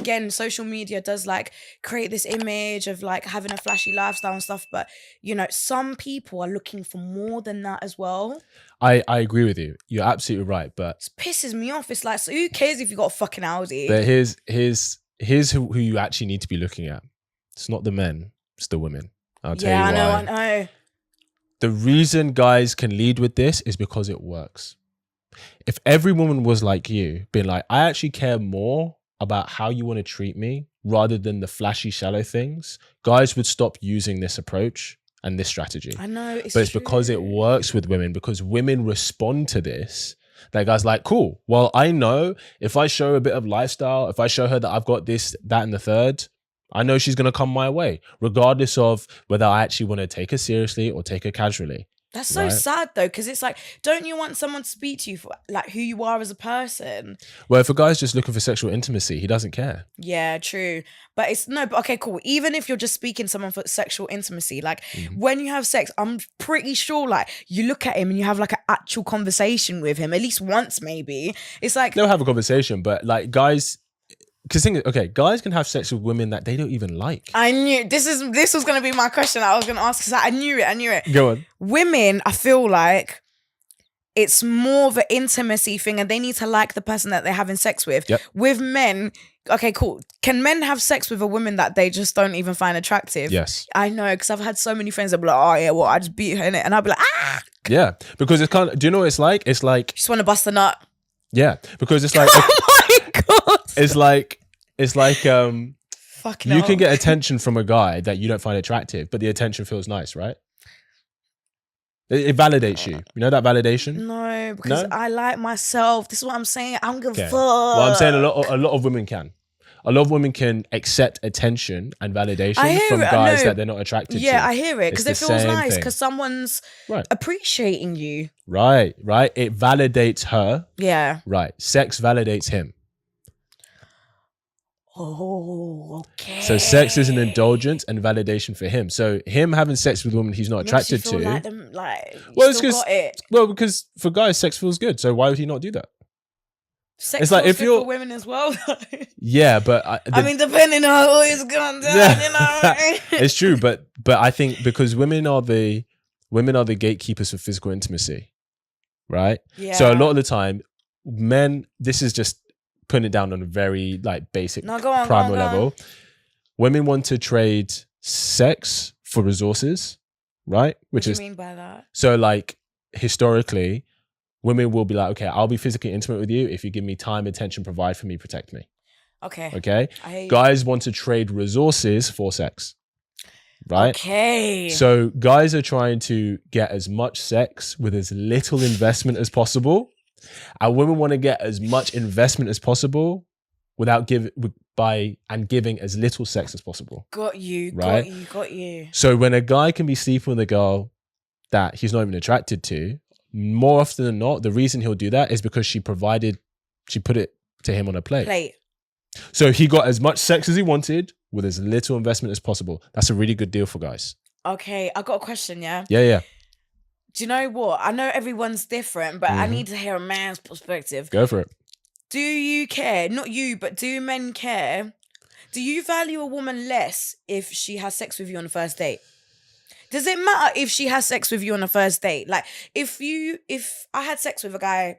again, social media does like create this image of like having a flashy lifestyle and stuff, but you know, some people are looking for more than that as well. I agree with you. You're absolutely right. But It pisses me off. It's like, so who cares if you got a fucking Audi? but here's who you actually need to be looking at. It's not the men, it's the women. I'll tell you why. I know. The reason guys can lead with this is because it works. If every woman was like you, being like, I actually care more about how you want to treat me rather than the flashy, shallow things, guys would stop using this approach and this strategy. I know, but it's because it works with women, because women respond to this. That guy's like, cool. Well, I know if I show a bit of lifestyle, if I show her that I've got this, that, and the third, I know she's going to come my way, regardless of whether I actually want to take her seriously or take her casually. That's so sad though, because it's like, don't you want someone to speak to you for like who you are as a person? Well, if a guy's just looking for sexual intimacy, he doesn't care. Yeah, true. But it's no, but okay, cool. Even if you're just speaking to someone for sexual intimacy, like when you have sex, I'm pretty sure like you look at him and you have like an actual conversation with him, at least once maybe. It's like they'll have a conversation, but like guys, because guys can have sex with women that they don't even like. I knew this was gonna be my question that I was gonna ask, because I knew it. Go on. Women, I feel like it's more of an intimacy thing, and they need to like the person that they're having sex with. Yep. With men, okay, cool. Can men have sex with a woman that they just don't even find attractive? Yes. I know, because I've had so many friends that be like, oh yeah, well, I just beat her in it, and I'll be like, ah. Yeah, because it's kind of, do you know what it's like? It's like, just want to bust a nut. Yeah, because it's like, oh my God. It's like, fucking you can get attention from a guy that you don't find attractive, but the attention feels nice, right? It validates you. You know that validation? No, because I like myself. This is what I'm saying. I don't give a fuck. Well, I'm saying a lot of women can. A lot of women can accept attention and validation from guys that they're not attracted to. Yeah, I hear it, because it feels nice, because someone's appreciating you. Right. It validates her. Yeah. Right. Sex validates him. Oh, okay. So sex is an indulgence and validation for him. So him having sex with a woman he's not attracted to. Because for guys, sex feels good. So why would he not do that? Sex it's like if you're for women as well. Yeah, but I mean, depending on who it's going down, you know. It's true, but I think because women are the gatekeepers for physical intimacy, right? Yeah. So a lot of the time, men. This is just putting it down on a very like basic primal level. Women want to trade sex for resources, right? What do you mean by that? So like historically, women will be like, okay, I'll be physically intimate with you if you give me time, attention, provide for me, protect me. Okay. Guys want to trade resources for sex, right? Okay. So guys are trying to get as much sex with as little investment as possible. And women want to get as much investment as possible without giving as little sex as possible. Got you. So when a guy can be sleeping with a girl that he's not even attracted to, more often than not, the reason he'll do that is because she put it to him on a plate. So he got as much sex as he wanted with as little investment as possible. That's a really good deal for guys. Okay, I got a question, yeah? Yeah. Do you know what? I know everyone's different, but I need to hear a man's perspective. Go for it. Do you care? Not you, but do men care? Do you value a woman less if she has sex with you on the first date? Does it matter if she has sex with you on the first date? Like, if I had sex with a guy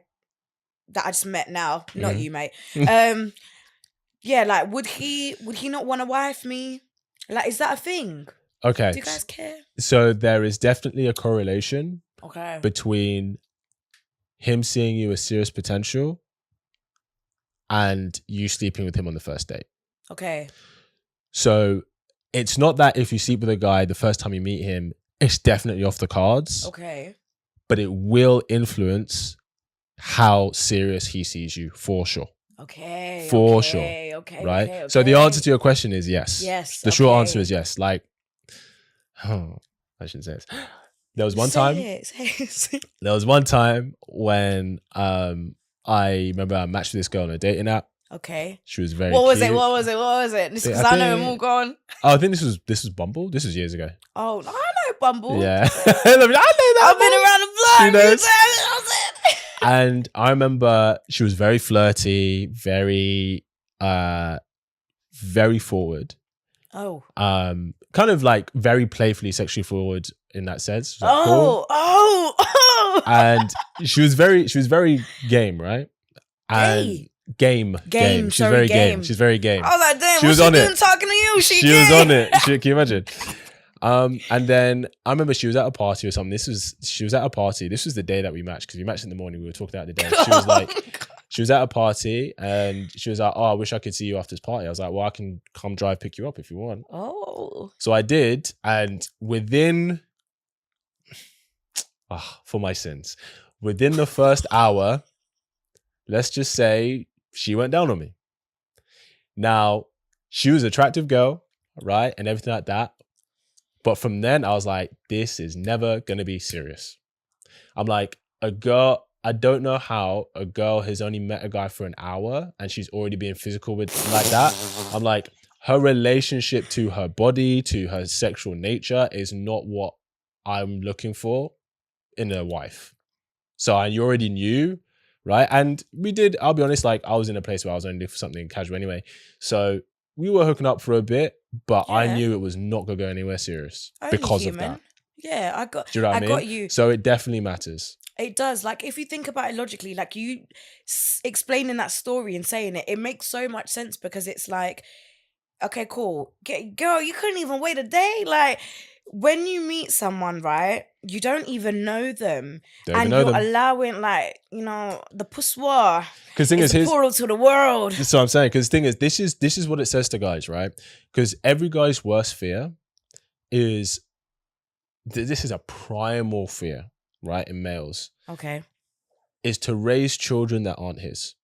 that I just met now, not you, mate. Yeah, like, would he not want to wife me? Like, is that a thing? Okay. Do you guys care? So there is definitely a correlation Okay. between him seeing you as serious potential and you sleeping with him on the first date. Okay. So it's not that if you sleep with a guy the first time you meet him, it's definitely off the cards. Okay. But it will influence how serious he sees you, for sure. Okay. For sure. Okay. Right? Okay. So the answer to your question is yes. Yes. The short answer is yes. Like, I shouldn't say this. There was one time. There was one time when I remember I matched with this girl on a dating app. Okay. She was very What was cute. it? This because I know I'm all gone. Oh, I think this was Bumble. This was years ago. Oh, I know Bumble. Yeah. I know that. I've been around the block. She knows. And I remember she was very flirty, very very forward. Oh. Kind of like very playfully sexually forward in that sense. Like, cool. And she was very game, right? Gay. And game. She's Sorry, very game. She's very game. I was like, damn, she what's was she on doing it. talking to you? She gay. was on it. Can you imagine? And then I remember she was at a party or something. She was at a party. This was the day that we matched, because we matched in the morning. We were talking about the day. She was like, she was at a party and she was like, oh, I wish I could see you after this party. I was like, well, I can come drive, pick you up if you want. Oh. So I did. And within, for my sins, within the first hour, let's just say she went down on me. Now, she was an attractive girl, right? And everything like that. But from then, I was like, this is never going to be serious. I'm like, a girl, I don't know how a girl has only met a guy for an hour and she's already being physical with like that. I'm like, her relationship to her body, to her sexual nature is not what I'm looking for in a wife. So I already knew, right? And we did, I'll be honest, like I was in a place where I was only looking for something casual anyway. So we were hooking up for a bit, but I knew it was not going to go anywhere serious because of that. Yeah, I got. Do you know what I mean? Got you. So it definitely matters. It does. Like if you think about it logically, like you explaining that story and saying it, it makes so much sense, because it's like, okay, cool, girl, you couldn't even wait a day. Like when you meet someone, right? You don't even know them, and you're allowing, like, you know, the poussoir. Because thing is, the portal to the world. That's what I'm saying. Because thing is, this is what it says to guys, right? Because every guy's worst fear is this is a primal fear, right? In males, okay, is to raise children that aren't his.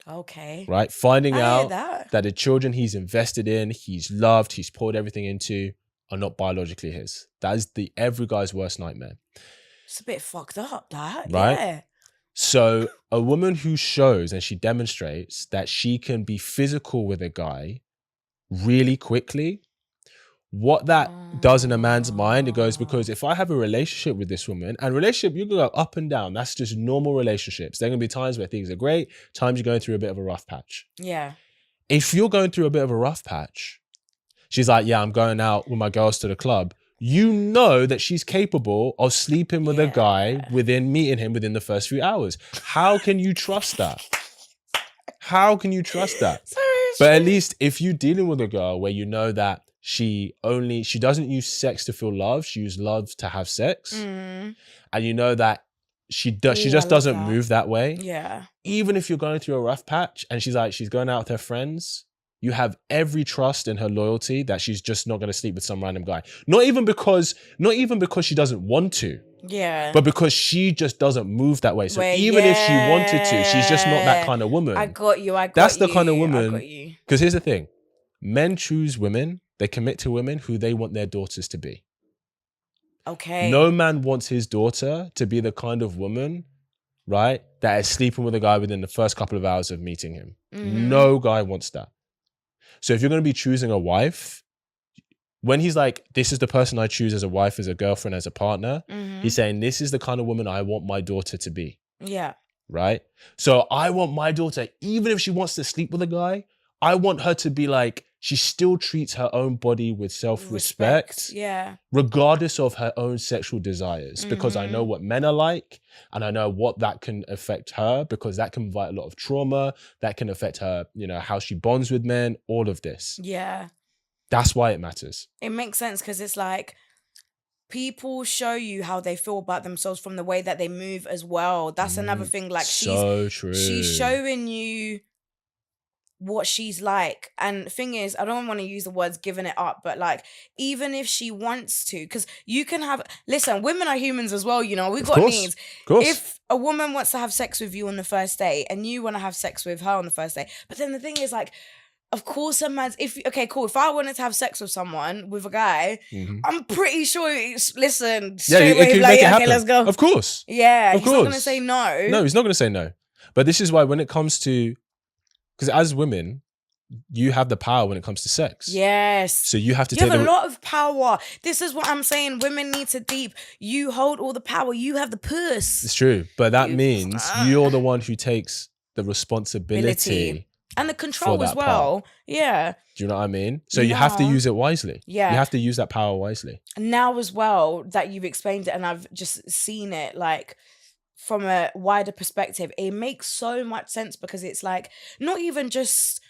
Okay, right? Finding out that the children he's invested in, he's loved, he's poured everything into, are not biologically his. That is every guy's worst nightmare. It's a bit fucked up, that. Right? Yeah. So a woman who shows and she demonstrates that she can be physical with a guy really quickly, what that does in a man's mind, it goes, because if I have a relationship with this woman, and relationship, you can go up and down. That's just normal relationships. There are going to be times where things are great, times you're going through a bit of a rough patch. Yeah. If you're going through a bit of a rough patch, she's like, yeah, I'm going out with my girls to the club. You know that she's capable of sleeping with a guy within meeting him within the first few hours. How can you trust that? How can you trust that? But at least if you're dealing with a girl where you know that she doesn't use sex to feel love, she uses love to have sex. And you know that she just doesn't move that way. Yeah. Even if you're going through a rough patch and she's going out with her friends, you have every trust in her loyalty that she's just not going to sleep with some random guy. Not even because she doesn't want to. Yeah. But because she just doesn't move that way. So even if she wanted to, she's just not that kind of woman. I got you. That's the kind of woman. Because here's the thing. Men choose women. They commit to women who they want their daughters to be. Okay. No man wants his daughter to be the kind of woman, right, that is sleeping with a guy within the first couple of hours of meeting him. No guy wants that. So if you're going to be choosing a wife, when he's like, this is the person I choose as a wife, as a girlfriend, as a partner, he's saying, this is the kind of woman I want my daughter to be. Yeah. Right? So I want my daughter, even if she wants to sleep with a guy, I want her to be like, she still treats her own body with self-respect. Yeah. Regardless of her own sexual desires. Because I know what men are like, and I know what that can affect her, because that can invite a lot of trauma, that can affect her, you know, how she bonds with men, all of this. Yeah. That's why it matters. It makes sense, because it's like, people show you how they feel about themselves from the way that they move as well. That's another thing. Like, true. She's showing you what she's like. And the thing is, I don't want to use the words giving it up, but like, even if she wants to, because you can have, listen, women are humans as well, you know, we've got needs. Of course. If a woman wants to have sex with you on the first date and you want to have sex with her on the first date, but then the thing is, like, of course, a man's, if I wanted to have sex with someone, with a guy, I'm pretty sure, straight away, like, okay, let's go. Of course. Yeah, he's not going to say no. No, he's not going to say no. But this is why when it comes to, because as women, you have the power when it comes to sex. Yes. So you have to take a lot of power. This is what I'm saying. Women need to deep. You hold all the power. You have the puss. It's true. But that means you're the one who takes the responsibility And the for control as that well. part. Yeah. Do you know what I mean? So you have to Now- use it wisely. Yeah. You have to use that power wisely. Now as well that you've explained it and I've just seen it like from a wider perspective, it makes so much sense because it's like not even just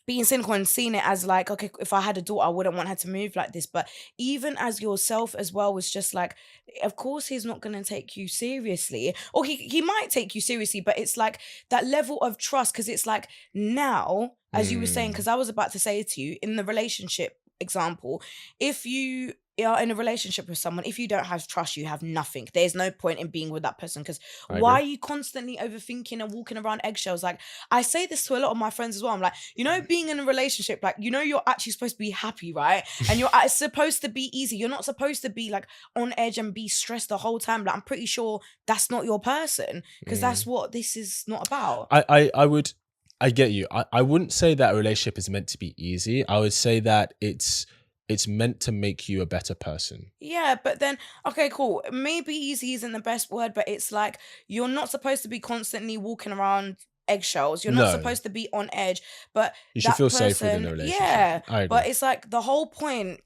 being cynical and seeing it as like, okay, if I had a daughter, I wouldn't want her to move like this. But even as yourself as well was just like, of course he's not going to take you seriously. Or he might take you seriously, but it's like that level of trust. Because it's like now, as you were saying, because I was about to say to you, in the relationship example, if you are in a relationship with someone, if you don't have trust, you have nothing. There's no point in being with that person because why are you constantly overthinking and walking around eggshells? Like I say this to a lot of my friends as well. I'm like, you know, being in a relationship, like, you know, you're actually supposed to be happy, right? And it's supposed to be easy. You're not supposed to be like on edge and be stressed the whole time. Like I'm pretty sure that's not your person because that's what this is not about. I get you. I wouldn't say that a relationship is meant to be easy. I would say that it's meant to make you a better person. Yeah, but then, okay, cool. Maybe easy isn't the best word, but it's like you're not supposed to be constantly walking around eggshells. You're not supposed to be on edge, but you should that feel person, safe within a relationship. yeah, I agree. but it's like the whole point.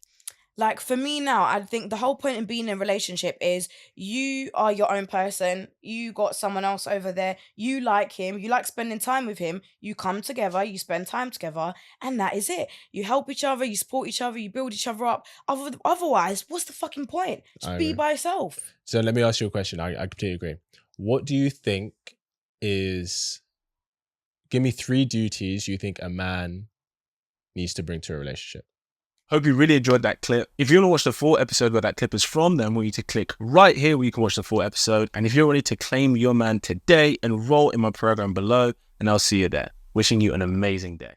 Like for me now, I think the whole point in being in a relationship is you are your own person. You got someone else over there. You like him. You like spending time with him. You come together. You spend time together. And that is it. You help each other. You support each other. You build each other up. Otherwise, what's the fucking point? Just be by yourself. So let me ask you a question. I completely agree. What do you think is... Give me 3 duties you think a man needs to bring to a relationship. Hope you really enjoyed that clip. If you want to watch the full episode where that clip is from, then I want you to click right here where you can watch the full episode. And if you're ready to claim your man today, enroll in my program below, and I'll see you there. Wishing you an amazing day.